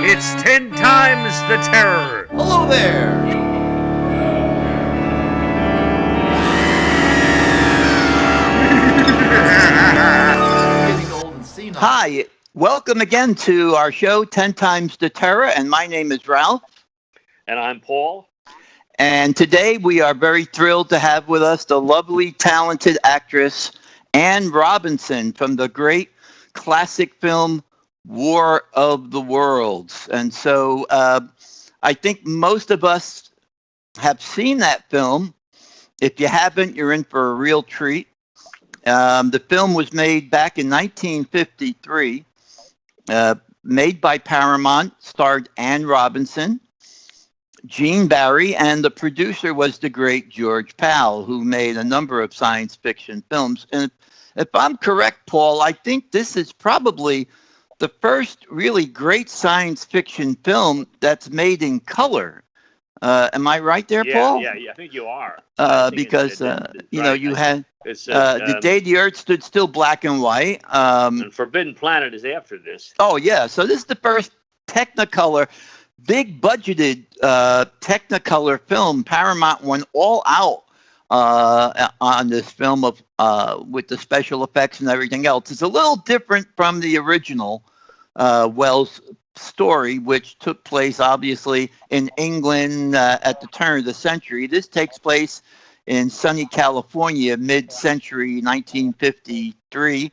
It's 10 times the terror. Hello there! Getting old and senile. Hi, welcome again to our show, 10 Times the Terror, and my name is Ralph. And I'm Paul. And today we are very thrilled to have with us the lovely, talented actress Anne Robinson from the great classic film War of the Worlds. And so I think most of us have seen that film. If you haven't, you're in for a real treat. The film was made back in 1953, made by Paramount, starred Anne Robinson, Gene Barry, and the producer was the great George Pal, who made a number of science fiction films. And if I'm correct, Paul, I think this is probably the first really great science fiction film that's made in color. Am I right there, Paul? Yeah, I think you are. Because you had the day the Earth stood still, black and white. And Forbidden Planet is after this. Oh yeah, so this is the first Technicolor, big budgeted Technicolor film. Paramount went all out on this film of with the special effects and everything else. It's a little different from the original Wells story, which took place obviously in England at the turn of the century. This takes place in sunny California, mid-century 1953.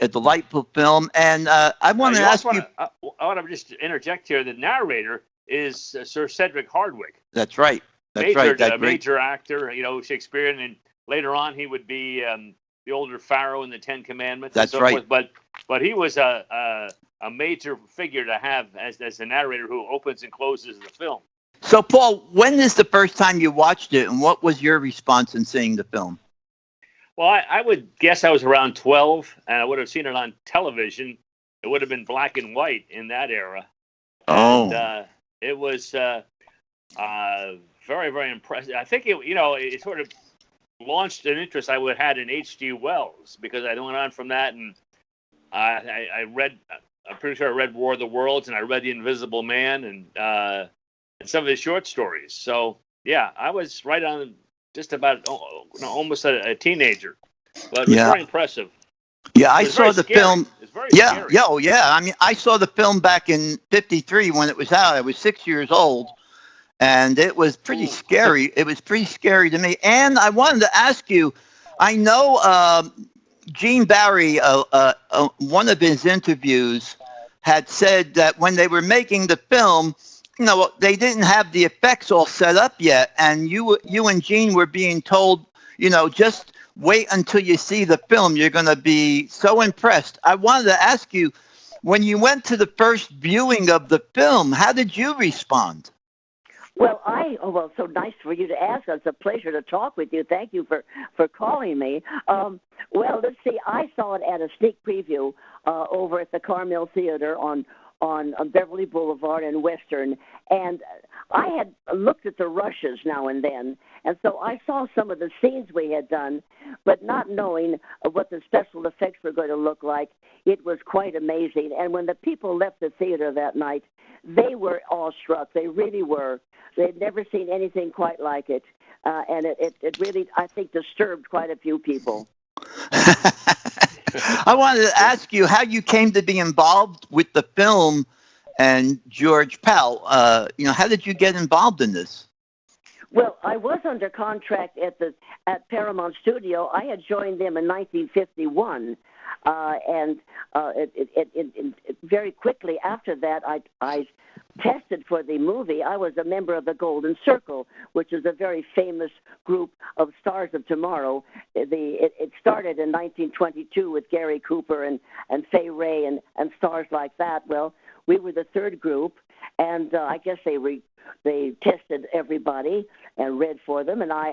A delightful film. And I want to ask you... I want to just interject here. The narrator is Sir Cedric Hardwicke. That's right. Major actor, Shakespearean, and later on he would be the older Pharaoh in the Ten Commandments. That's and so right. forth. But he was a major figure to have as the narrator who opens and closes the film. So, Paul, when is the first time you watched it, and what was your response in seeing the film? Well, I would guess I was around 12, and I would have seen it on television. It would have been black and white in that era. Oh. And, it was very, very impressive. I think it sort of launched an interest I would have had in H.G. Wells, because I went on from that, and I read. I'm pretty sure I read War of the Worlds, and I read The Invisible Man, and some of his short stories. So yeah, I was right on just about almost a teenager, but it was very impressive. Yeah, I saw the film. It's very scary. Yeah. I mean, I saw the film back in '53 when it was out. I was 6 years old, and it was pretty scary. It was pretty scary to me. And I wanted to ask you, I know Gene Barry, one of his interviews, had said that when they were making the film, they didn't have the effects all set up yet, and you and Gene were being told, just wait until you see the film. You're going to be so impressed. I wanted to ask you, when you went to the first viewing of the film, how did you respond? Well, so nice for you to ask. It's a pleasure to talk with you. Thank you for calling me. Well, let's see. I saw it at a sneak preview over at the Carmel Theater on Beverly Boulevard and Western, and I had looked at the rushes now and then, and so I saw some of the scenes we had done, but not knowing what the special effects were going to look like. It was quite amazing, and when the people left the theater that night, they were awestruck. They really were. They'd never seen anything quite like it, and it really, I think, disturbed quite a few people. I wanted to ask you how you came to be involved with the film and George Pal. How did you get involved in this? Well, I was under contract at Paramount Studio. I had joined them in 1951, and very quickly after that, I tested for the movie. I was a member of the Golden Circle, which is a very famous group of stars of tomorrow. It started in 1922 with Gary Cooper and Fay Wray and stars like that. Well, we were the third group, and I guess they tested everybody and read for them, and I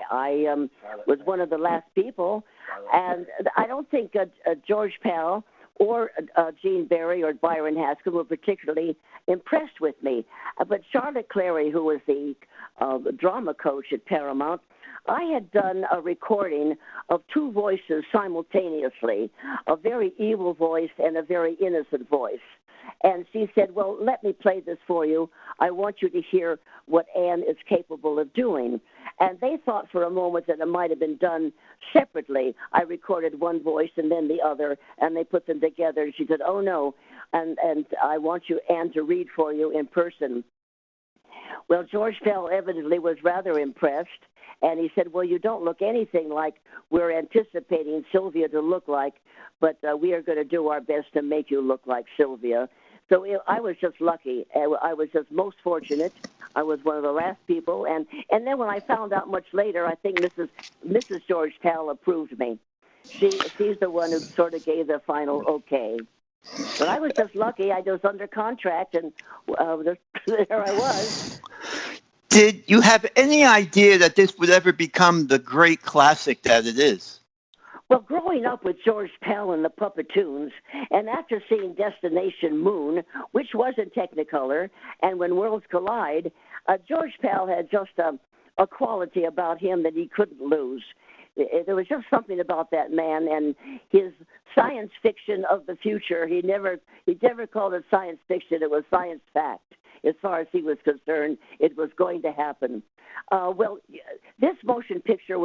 was one of the last people. And I don't think George Pal or Gene Barry or Byron Haskell were particularly impressed with me. But Charlotte Clary, who was the drama coach at Paramount, I had done a recording of two voices simultaneously, a very evil voice and a very innocent voice. And she said, well, let me play this for you. I want you to hear what Anne is capable of doing. And they thought for a moment that it might have been done separately. I recorded one voice and then the other, and they put them together. And she said, oh, no, and I want you, Anne, to read for you in person. Well, George Pell evidently was rather impressed, and he said, well, you don't look anything like we're anticipating Sylvia to look like, but we are going to do our best to make you look like Sylvia. So I was just lucky. I was just most fortunate. I was one of the last people. And then when I found out much later, I think Mrs. George Pell approved me. She's the one who sort of gave the final okay. But I was just lucky. I was under contract, and there I was. Did you have any idea that this would ever become the great classic that it is? Well, growing up with George Pell and the Puppetoons, and after seeing Destination Moon, which was in Technicolor, and When Worlds Collide, George Pell had just a quality about him that he couldn't lose. There was just something about that man and his science fiction of the future. He never called it science fiction. It was science fact. As far as he was concerned, it was going to happen. Well, this motion picture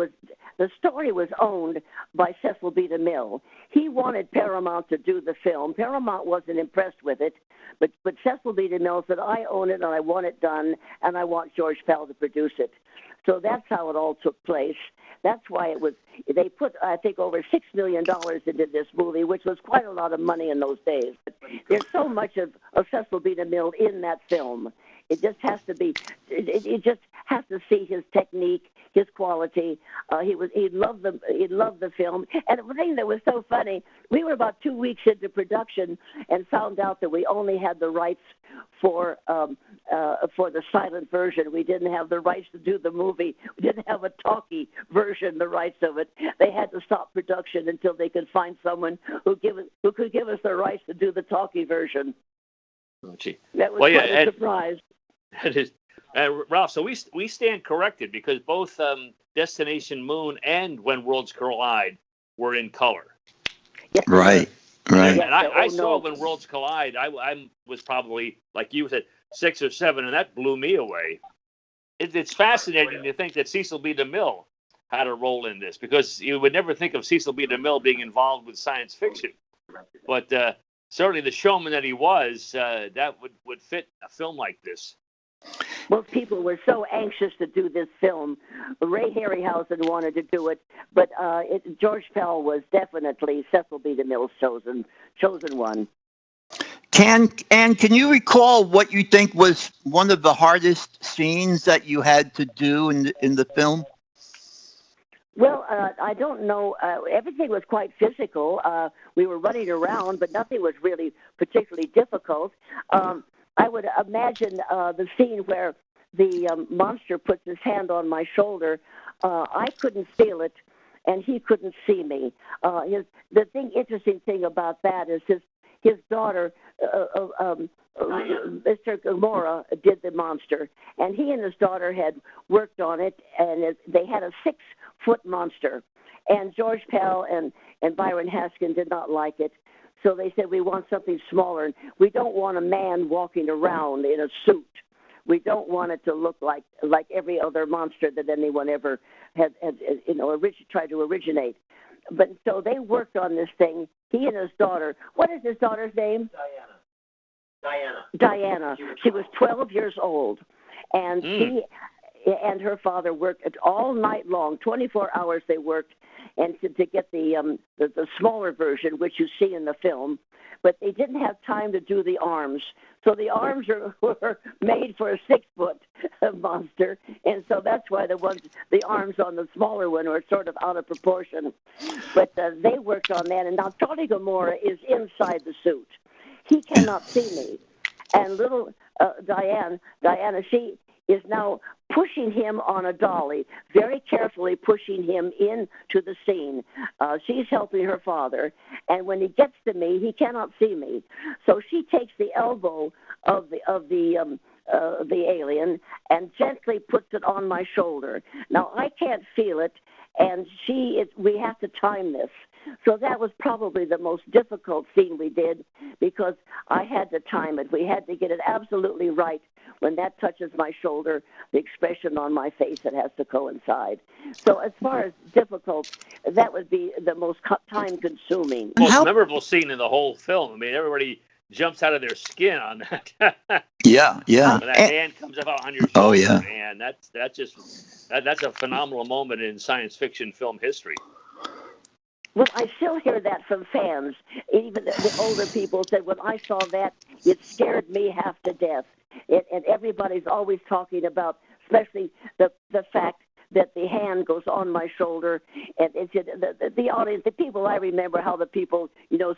the story was owned by Cecil B. DeMille. He wanted Paramount to do the film. Paramount wasn't impressed with it, but Cecil B. DeMille said, I own it and I want it done, and I want George Pell to produce it. So that's how it all took place. That's why they put, I think, over $6 million into this movie, which was quite a lot of money in those days. But there's so much of Cecil B. DeMille in that film. It just has to be, it just has to see his technique, his quality. He loved the film. And the thing that was so funny, we were about 2 weeks into production and found out that we only had the rights for the silent version. We didn't have the rights to do the movie. We didn't have a talkie version, the rights of it. They had to stop production until they could find someone who could give us the rights to do the talkie version. Oh, gee. That was quite a surprise. That is, Ralph. So we stand corrected because both Destination Moon and When Worlds Collide were in color. Yes, Right. And I saw When Worlds Collide. I was probably, like you said, 6 or 7, and that blew me away. It's fascinating to think that Cecil B. DeMille had a role in this, because you would never think of Cecil B. DeMille being involved with science fiction. But certainly the showman that he was, that would fit a film like this. Most people were so anxious to do this film. Ray Harryhausen wanted to do it, but George Pell was definitely Cecil B. DeMille's chosen one. Can you recall what you think was one of the hardest scenes that you had to do in the film? Well, I don't know. Everything was quite physical. We were running around, but nothing was really particularly difficult. I would imagine the scene where the monster puts his hand on my shoulder. I couldn't feel it, and he couldn't see me. Interesting thing about that is his daughter, Mr. Gamora, did the monster, and he and his daughter had worked on it, and they had a 6-foot monster, and George Pell and Byron Haskin did not like it. So they said, we want something smaller. We don't want a man walking around in a suit. We don't want it to look like every other monster that anyone ever had tried to originate. But so they worked on this thing. He and his daughter. What is his daughter's name? Diana. She was 12 years old, and she and her father worked all night long, 24 hours they worked, and to get the smaller version, which you see in the film. But they didn't have time to do the arms. So the arms were made for a 6-foot monster, and so that's why the arms on the smaller one were sort of out of proportion. But they worked on that, and now Charlie Gamora is inside the suit. He cannot see me. And little Diana, she is now pushing him on a dolly, very carefully pushing him into the scene. She's helping her father, and when he gets to me, he cannot see me. So she takes the elbow of the alien and gently puts it on my shoulder. Now I can't feel it, and we have to time this. So that was probably the most difficult scene we did because I had to time it. We had to get it absolutely right. When that touches my shoulder, the expression on my face, it has to coincide. So as far as difficult, that would be the most time-consuming. Most memorable scene in the whole film. I mean, everybody jumps out of their skin on that. Yeah, yeah. When that hand comes up on your shoulder, Oh, yeah. man, that's a phenomenal moment in science fiction film history. Well, I still hear that from fans. Even the older people said, when I saw that, it scared me half to death. And everybody's always talking about, especially the fact that the hand goes on my shoulder, and it's the audience, the people. I remember how the people,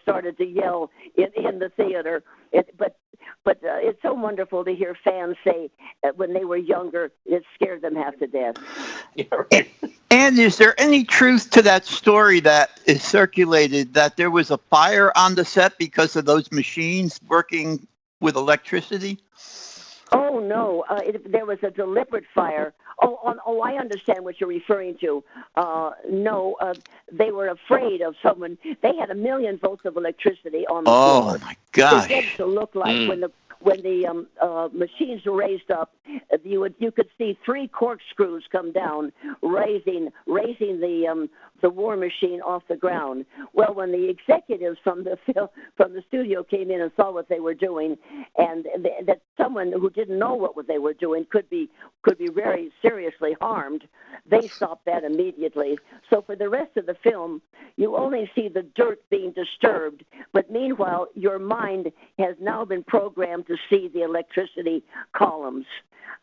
started to yell in the theater. But it's so wonderful to hear fans say when they were younger, it scared them half to death. Yeah, right. And is there any truth to that story that is circulated that there was a fire on the set because of those machines working with electricity? Oh no, there was a deliberate fire. Oh, I understand what you're referring to. No, they were afraid of someone. They had 1 million volts of electricity on the floor. Oh my gosh! It had to look like when the machines were raised up, you could see 3 corkscrews come down, raising the war machine off the ground. Well, when the executives from the studio came in and saw what they were doing, and that someone who didn't know what they were doing could be very seriously harmed, they stopped that immediately. So for the rest of the film, you only see the dirt being disturbed, but meanwhile, your mind has now been programmed to see the electricity columns.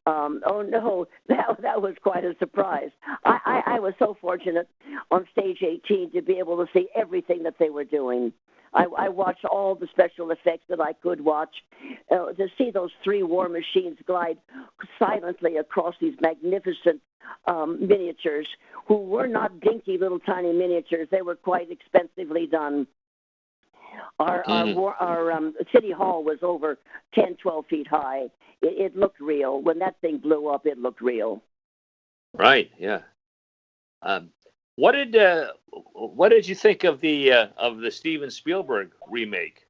Oh no, that was quite a surprise. I was so fortunate on stage 18 to be able to see everything that they were doing. I watched all the special effects that I could watch. To see those 3 war machines glide silently across these magnificent miniatures, who were not dinky little tiny miniatures. They were quite expensively done. Our city hall was over 10, 12 feet high. It looked real. When that thing blew up, it looked real. Right. Yeah. What did you think of the Steven Spielberg remake?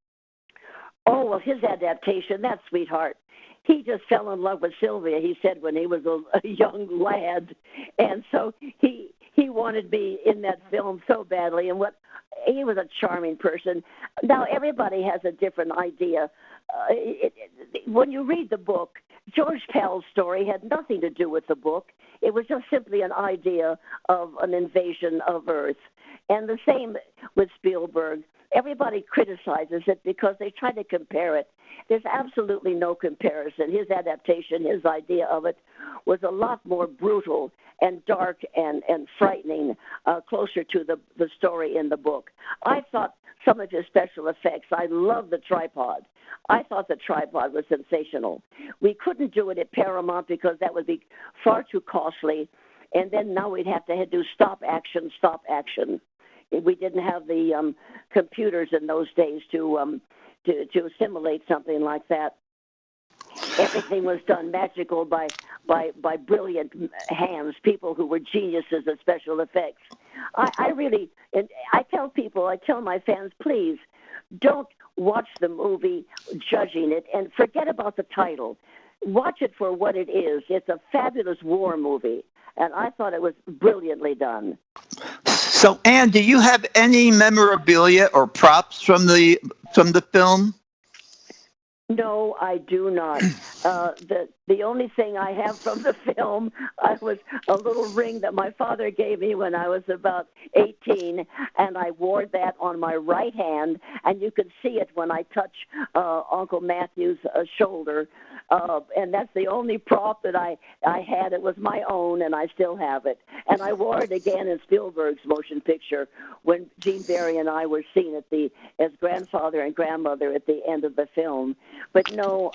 Oh, well, his adaptation, that sweetheart. He just fell in love with Sylvia, he said, when he was a young lad. And so he wanted me in that film so badly. And he was a charming person. Now, everybody has a different idea. When you read the book, George Pell's story had nothing to do with the book. It was just simply an idea of an invasion of Earth. And the same with Spielberg. Everybody criticizes it because they try to compare it. There's absolutely no comparison. His adaptation, his idea of it, was a lot more brutal and dark and frightening, closer to the story in the book. I thought some of his special effects, I love the tripod. I thought the tripod was sensational. We couldn't do it at Paramount because that would be far too costly, and then now we'd have to do stop action. We didn't have the computers in those days to simulate something like that. Everything was done magical by brilliant hands, people who were geniuses at special effects. I tell my fans, please don't watch the movie judging it and forget about the title. Watch it for what it is. It's a fabulous war movie, and I thought it was brilliantly done. So, Ann, do you have any memorabilia or props from the film? No, I do not. The only thing I have from the film was a little ring that my father gave me when I was about 18, and I wore that on my right hand, and you could see it when I touch Uncle Matthew's shoulder. And that's the only prop that I had. It was my own, and I still have it. And I wore it again in Spielberg's motion picture when Gene Barry and I were seen as grandfather and grandmother at the end of the film. But no,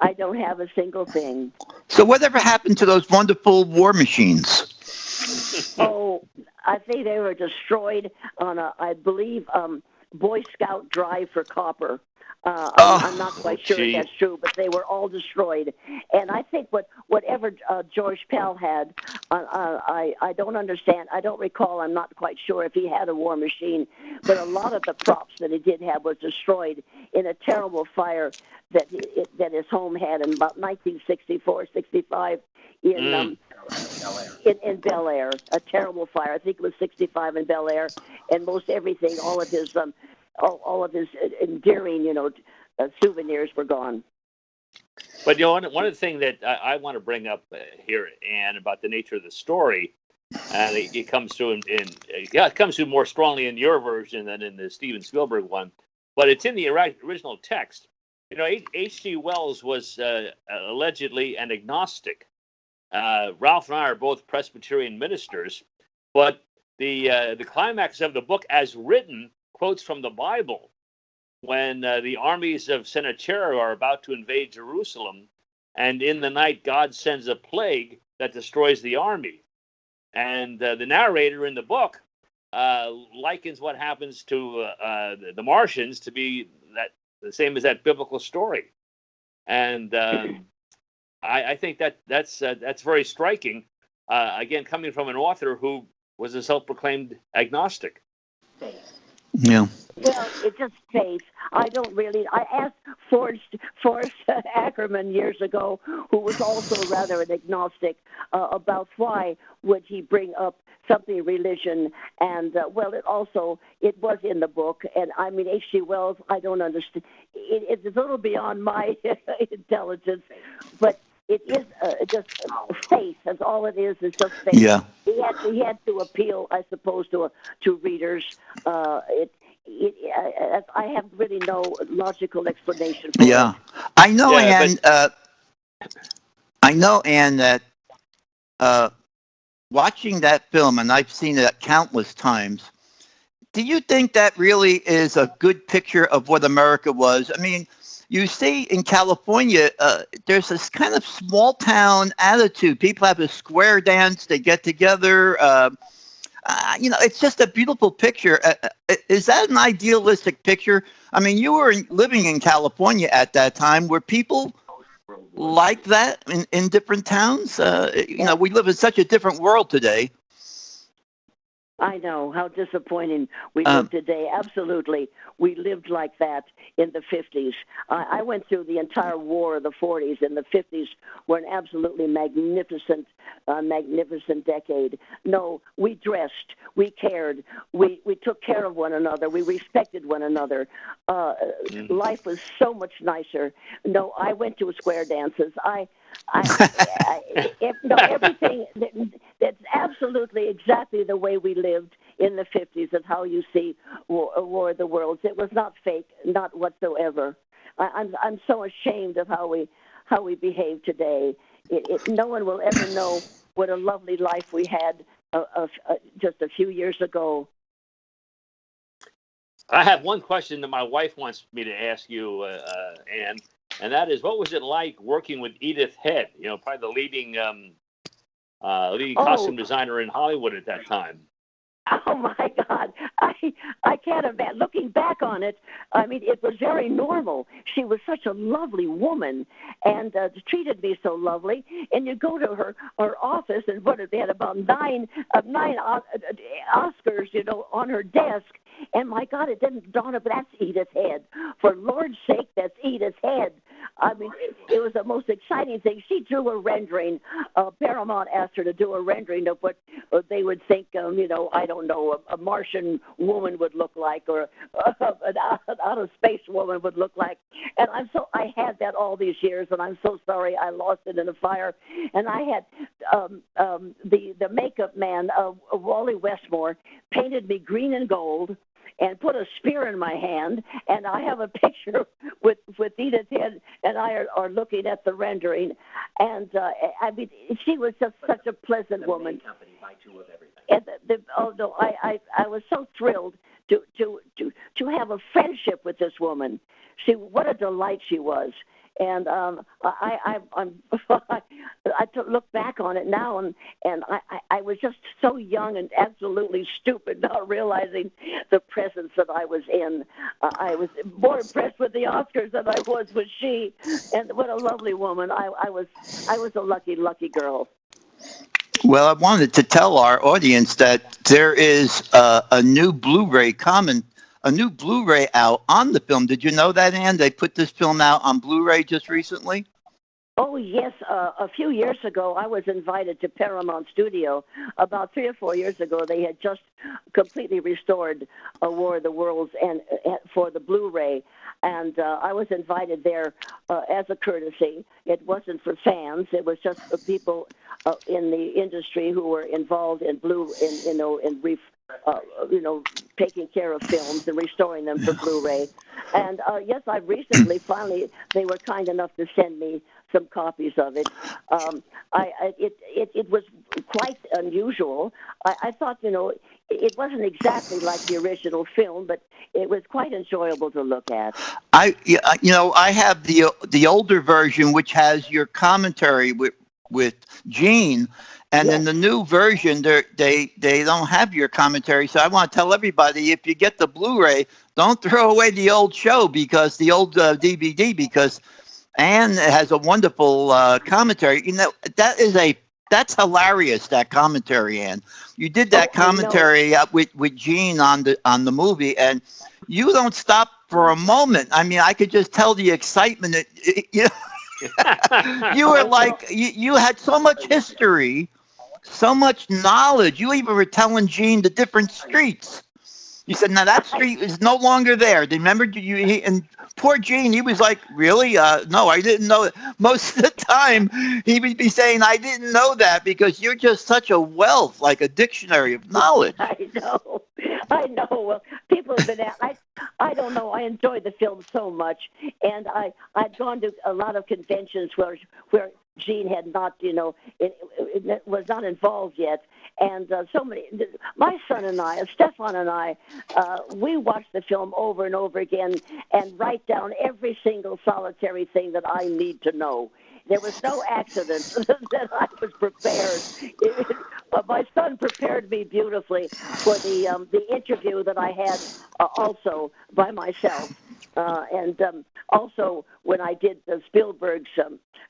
I don't have a single thing. So whatever happened to those wonderful war machines? Oh, I think they were destroyed on I believe, Boy Scout drive for copper. I'm not quite sure gee. if that's true, but they were all destroyed. And I think whatever George Pell had, I don't understand. I don't recall. I'm not quite sure if he had a war machine, but a lot of the props that he did have was destroyed in a terrible fire that his home had in about 1964, 65 in Bel Air. A terrible fire. I think it was 65 in Bel Air, and most everything, all of his endearing, souvenirs were gone. But one of the things that I want to bring up here, Ann, about the nature of the story, and it comes through it comes through more strongly in your version than in the Steven Spielberg one, but it's in the original text. H.G. Wells was allegedly an agnostic. Ralph and I are both Presbyterian ministers, but the climax of the book, as written, quotes from the Bible when the armies of Sennacherib are about to invade Jerusalem, and in the night God sends a plague that destroys the army. And the narrator in the book likens what happens to the Martians to be the same as that biblical story. And I think that's very striking. Again, coming from an author who was a self-proclaimed agnostic. Yeah. Well, it's just faith. I asked Forrest Ackerman years ago, who was also rather an agnostic, about why would he bring up something religion, and it was in the book, and I mean H.G. Wells, I don't understand. It's a little beyond my intelligence, but it is just faith. That's all it is. It's just faith. Yeah. He had to appeal, I suppose, to readers. I have really no logical explanation for it. I know, Ann. I know, Ann, that watching that film, and I've seen it countless times. Do you think that really is a good picture of what America was? I mean, you see in California, there's this kind of small town attitude. People have a square dance. They get together. It's just a beautiful picture. Is that an idealistic picture? I mean, you were living in California at that time. Were people like that in different towns? We live in such a different world today. I know how disappointing we live today. Absolutely. We lived like that in the 50s. I went through the entire war of the 40s, and the 50s were an absolutely magnificent decade. No, we dressed, we cared, we took care of one another, we respected one another. Life was so much nicer. No, I went to square dances. Everything that's absolutely exactly the way we lived in the 50s is how you see War of the Worlds. It was not fake, not whatsoever. I'm so ashamed of how we behave today. No one will ever know what a lovely life we had just a few years ago. I have one question that my wife wants me to ask you, Ann. And that is, what was it like working with Edith Head? Probably the leading costume designer in Hollywood at that time. Oh my God! I can't imagine. Looking back on it, I mean, it was very normal. She was such a lovely woman, and treated me so lovely. And you go to her office, and they had about nine Oscars, on her desk. And my God, it didn't dawn up. That's Edith Head. For Lord's sake, that's Edith Head. I mean, it was the most exciting thing. She drew a rendering. Paramount asked her to do a rendering of what they would think, I don't know, a Martian woman would look like, or an outer space woman would look like. And I had that all these years, and I'm so sorry I lost it in a fire. And I had the makeup man, Wally Westmore, painted me green and gold and put a spear in my hand, and I have a picture with Edith Head and I are looking at the rendering, and I mean, she was just such a pleasant woman. And I was so thrilled to have a friendship with this woman. What a delight she was. And I'm I look back on it now, and I was just so young and absolutely stupid, not realizing the presence that I was in. I was more impressed with the Oscars than I was with she. And what a lovely woman! I was a lucky girl. Well, I wanted to tell our audience that there is a new Blu-ray out on the film. Did you know that, Ann? They put this film out on Blu-ray just recently? Oh, yes. A few years ago, I was invited to Paramount Studio. About 3 or 4 years ago, they had just completely restored War of the Worlds and for the Blu-ray. And I was invited there as a courtesy. It wasn't for fans. It was just for people in the industry who were involved in taking care of films and restoring them for Blu-ray. And yes, I recently, finally, they were kind enough to send me some copies of it. It was quite unusual. I thought, it wasn't exactly like the original film, but it was quite enjoyable to look at. I have the older version, which has your commentary with Gene. And in the new version, they don't have your commentary. So I want to tell everybody, if you get the Blu-ray, don't throw away the old show, because the old DVD, because Ann has a wonderful commentary. That's hilarious, that commentary, Ann. You did that commentary with Gene on the movie, and you don't stop for a moment. I mean, I could just tell the excitement. You were like, you had so much history, so much knowledge. You even were telling Gene the different streets. You said, now that street is no longer there. Remember, and poor Gene, he was like, really? No, I didn't know it. Most of the time, he would be saying, I didn't know that, because you're just such a wealth, like a dictionary of knowledge. I know. Well, people have been I don't know. I enjoyed the film so much, and I'd gone to a lot of conventions where Gene had not, it was not involved yet. And my son and I, Stefan and I, we watched the film over and over again and write down every single solitary thing that I need to know. There was no accident that I was prepared. My son prepared me beautifully for the interview that I had also by myself. And also, when I did Spielberg's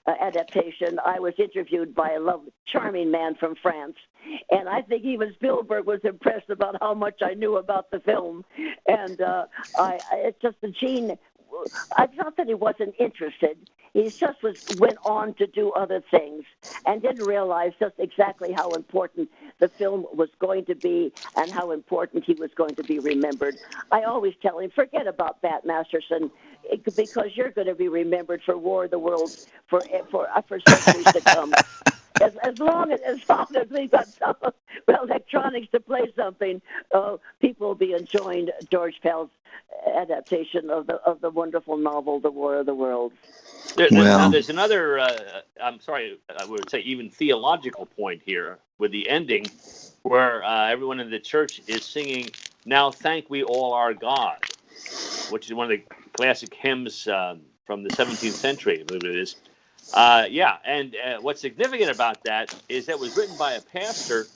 adaptation, I was interviewed by a lovely, charming man from France. And I think even Spielberg was impressed about how much I knew about the film. And it's just the Gene. I thought that he wasn't interested. He just went on to do other things and didn't realize just exactly how important the film was going to be and how important he was going to be remembered. I always tell him, forget about that, Masterson, because you're going to be remembered for War of the Worlds for centuries to come. As long as we've got some electronics to play something, people will be enjoying George Pell's adaptation of the wonderful novel, The War of the Worlds. There's another, I'm sorry, I would say even theological point here with the ending, where everyone in the church is singing, "Now Thank We All Our God," which is one of the classic hymns from the 17th century, I believe it is. And what's significant about that is that it was written by a pastor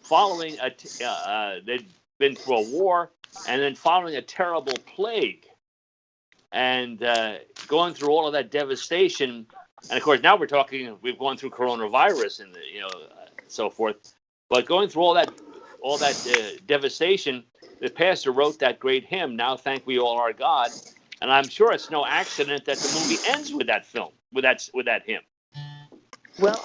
following they'd been through a war and then following a terrible plague, and going through all of that devastation. And of course, now we've gone through coronavirus and so forth. But going through all that devastation, the pastor wrote that great hymn, "Now Thank We All Our God." And I'm sure it's no accident that the movie ends with that film, with that hymn. Well,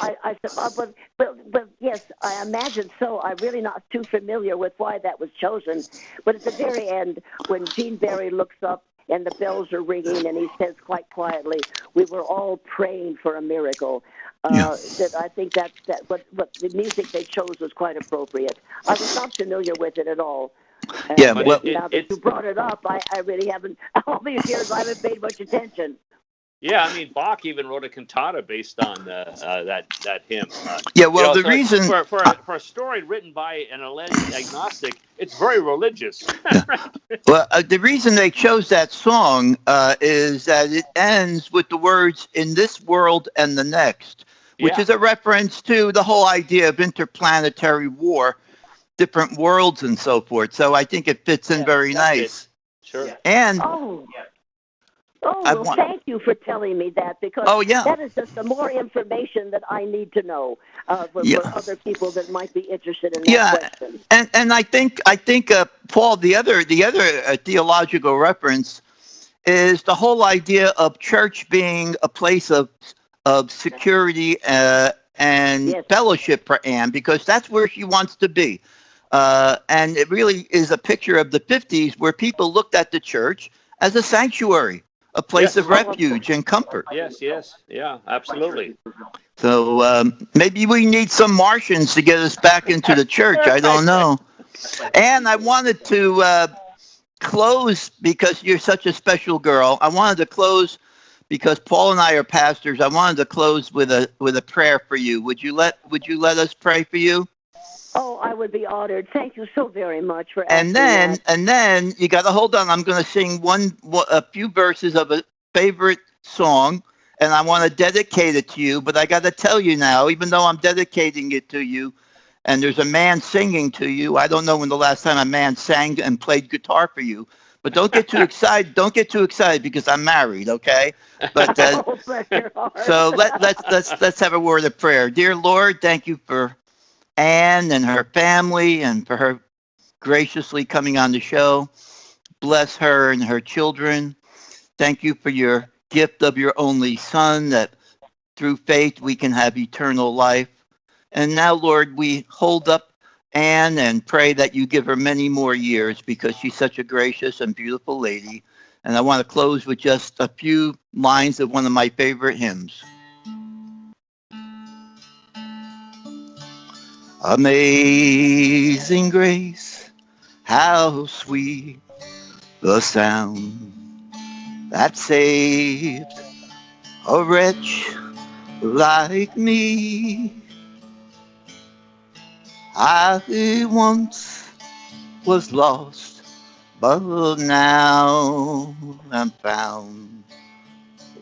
but yes, I imagine so. I'm really not too familiar with why that was chosen. But at the very end, when Gene Barry looks up and the bells are ringing, and he says quite quietly, "We were all praying for a miracle." That I think that what the music they chose was quite appropriate. I was not familiar with it at all. Yeah, now that you brought it up, I really haven't. All these years, I haven't paid much attention. Yeah, I mean, Bach even wrote a cantata based on that hymn. Yeah, well, You know, the so reason, for a story written by an alleged agnostic, it's very religious. the reason they chose that song is that it ends with the words "in this world and the next," which Yeah. is a reference to the whole idea of interplanetary war, different worlds, and so forth. So I think it fits in Yeah, very that's nice. Sure. And Oh. I Well, want- thank you for telling me that, because Oh, yeah. that is just the more information that I need to know for other people that might be interested in that question. and I think Paul, the other theological reference is the whole idea of church being a place of security and Yes. fellowship for Anne, because that's where she wants to be. And it really is a picture of the 50s where people looked at the church as a sanctuary, a place Yes. of refuge and comfort. Yes, yeah, absolutely. So maybe we need some Martians to get us back into the church. I don't know. And I wanted to close, because you're such a special girl. I wanted to close because Paul and I are pastors. I wanted to close with a prayer for you. Would you let us pray for you? Oh, I would be honored. Thank you so very much for asking And then you got to hold on. I'm going to sing a few verses of a favorite song, and I want to dedicate it to you. But I got to tell you now, even though I'm dedicating it to you, and there's a man singing to you, I don't know when the last time a man sang and played guitar for you. But don't get too excited. Don't get too excited, because I'm married. Okay. But Oh, bless your heart. so let's have a word of prayer. Dear Lord, thank you for Anne and her family, and for her graciously coming on the show. Bless her and her children. Thank you for your gift of your only Son, that through faith we can have eternal life. And now, Lord, we hold up Anne and pray that you give her many more years, because she's such a gracious and beautiful lady. And I want to close with just a few lines of one of my favorite hymns. Amazing grace, how sweet the sound that saved a wretch like me. I once was lost, but now I'm found.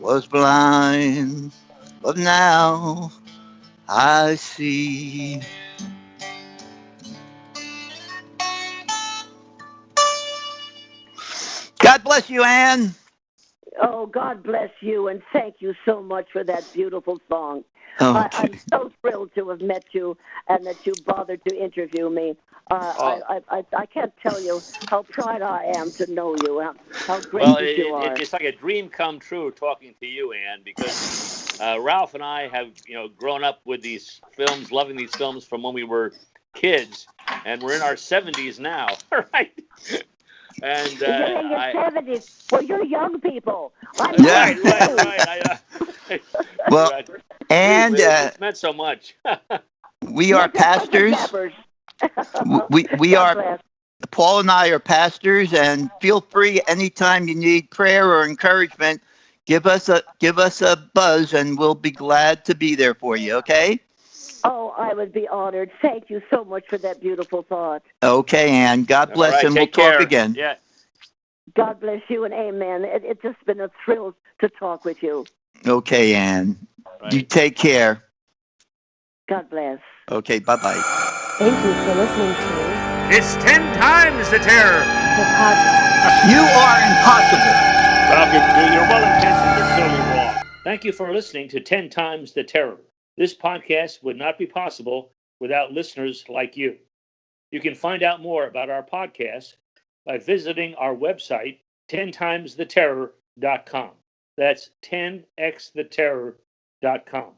Was blind, but now I see. God bless you, Anne. Oh, God bless you, and thank you so much for that beautiful song. Okay. I'm so thrilled to have met you, and that you bothered to interview me. I can't tell you how proud I am to know you, how gracious you are. It's like a dream come true talking to you, Anne, because Ralph and I have, grown up with these films, loving these films from when we were kids, and we're in our 70s now, right? And You're in your 70s. Well, you're young people. I'm Yeah. Right. Well, and it's meant so much. we are pastors. We God are. bless. Paul and I are pastors, and feel free anytime you need prayer or encouragement, give us a buzz, and we'll be glad to be there for you. Okay? Oh, I would be honored. Thank you so much for that beautiful thought. Okay, Ann. God bless, right, and we'll take care. talk again. Yeah. God bless you, and amen. It's just been a thrill to talk with you. Okay, Ann. Right. You take care. God bless. Okay, bye-bye. Thank you for listening to It's 10 times the terror. the podcast. You are impossible. Ralph, your well-intentioned but totally wrong. Thank you for listening to 10 Times the Terror. This podcast would not be possible without listeners like you. You can find out more about our podcast by visiting our website, 10timestheterror.com. That's 10xtheterror.com.